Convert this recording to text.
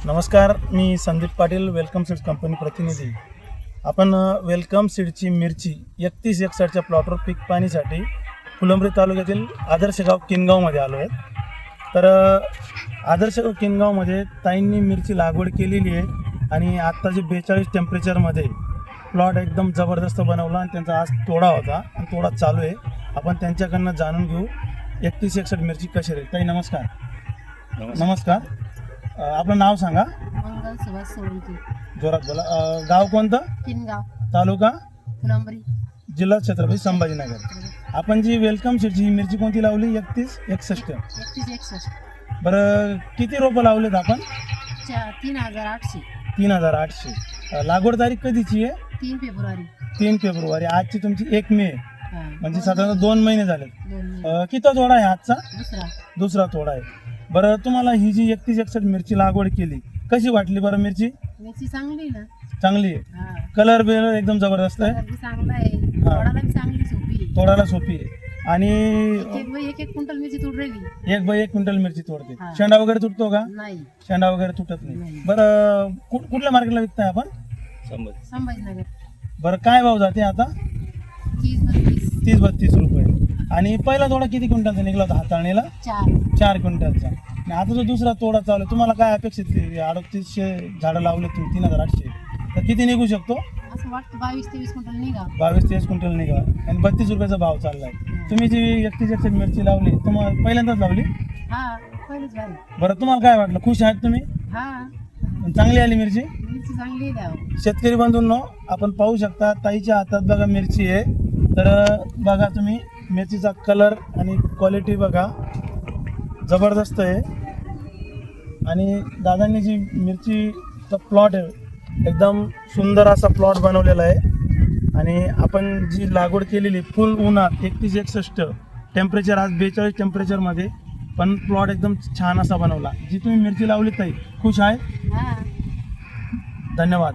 नमस्कार, मी Sandeep Patil, welcome seeds company प्रतिनिधी. आपण वेलकम सीडची मिरची 3161च्या प्लॉटवर पीक पाणीसाठी फुलंब्री तालुक्यातील आदर्श गाव किनगावमध्ये आलो आहे. तर आदर्श गाव किनगावमध्ये ताईंनी मिरची लागवड केलेली आहे आणि आत्ता जे 42 टेम्परेचरमध्ये प्लॉट एकदम जबरदस्त बनवला आणि त्यांचा आज तोडा होता आणि तोडा चालू आहे. आपण त्यांच्याकडनं जाणून घेऊ 3161 मिरची कशी राहील. ताई नमस्कार. नमस्कार. आपलं नाव सांगा. मंगल सुभाष सोळंकी, जोरात बोला. गाव कोणतं? किनगाव, तालुका फुलंब्री, जिल्हा छत्रपती संभाजीनगर. आपण जी वेलकम सीडची ही मिरची कोणती लावली? 3161. 3161, बरं किती रोपं लावलेत आपण? 3800, 3800. लागवड तारीख कधीची आहे? 3 फेब्रुवारी. 3 फेब्रुवारी. आजची तुमची 1 मे, हा, म्हणजे साधारण 2 महिने झाले. 2 महिने. किती तोडा आहे आजचा? दुसरा तोडा आहे. बरं तुम्हाला ही जी 3161 मिरची लागवड केली कशी वाटली बरं? मिरची मिरची चांगली ना. चांगली आहे. हा, कलर बिलर एकदम जबरदस्त आहे. कलर बी चांगला आहे, तोडायला बी चांगली सोपी आहे. तोडायला सोपी आहे आणि एक क्विंटल मिरची तोड राहिली. 1 बाय 1 क्विंटल मिरची तोडते. हा. शेंडा वगैरे तुटतो का? नाही, शेंडा वगैरे तुटत नाही. नाही. बरं कुठल्या मार्केटला विकताय आपण? संभाजीनगर. बरं काय भाव जाते आता? 30-32, 30-32 रुपये. आणि पहिला तोडा किती क्विंटलचा निघाला होता हाताळणीला? 4. क्विंटलचा. आणि आता जो दुसरा तोडा चालू आहे, तुम्हाला काय अपेक्षित? 3800 झाडं लावले तुम्ही, 3800, तर किती निघू शकतो? असं वाटतं 22-23 क्विंटल निघा. 22-23 क्विंटल निघा आणि 32 रुपयाचा भाव चाललाय. तुम्ही जी 3161 मिरची लावली तुम्हाला पहिल्यांदाच लावली? हा, पहिलेच भारी. बरं तुम्हाला काय वाटलं? खुश आहेत तुम्ही? हा, चांगली आली मिरची? मिरची चांगली आहे द्यावं. शेतकरी बंधूंनो, आपण पाहू शकता ताईच्या हातात बघा मिरची आहे. तर बघा तुम्ही मिरचीचा कलर आणि क्वालिटी बघा, जबरदस्त आहे. आणि दादांनी जी मिरचीचा प्लॉट आहे एकदम सुंदर असा प्लॉट बनवलेला आहे. आणि आपण जी लागवड केलेली फुल उन्हात 3161 टेम्परेचर, आज 42 टेम्परेचरमध्ये, पण प्लॉट एकदम छान असा बनवला. जी तुम्ही मिरची लावली ताई, खुश आहे? हा. धन्यवाद.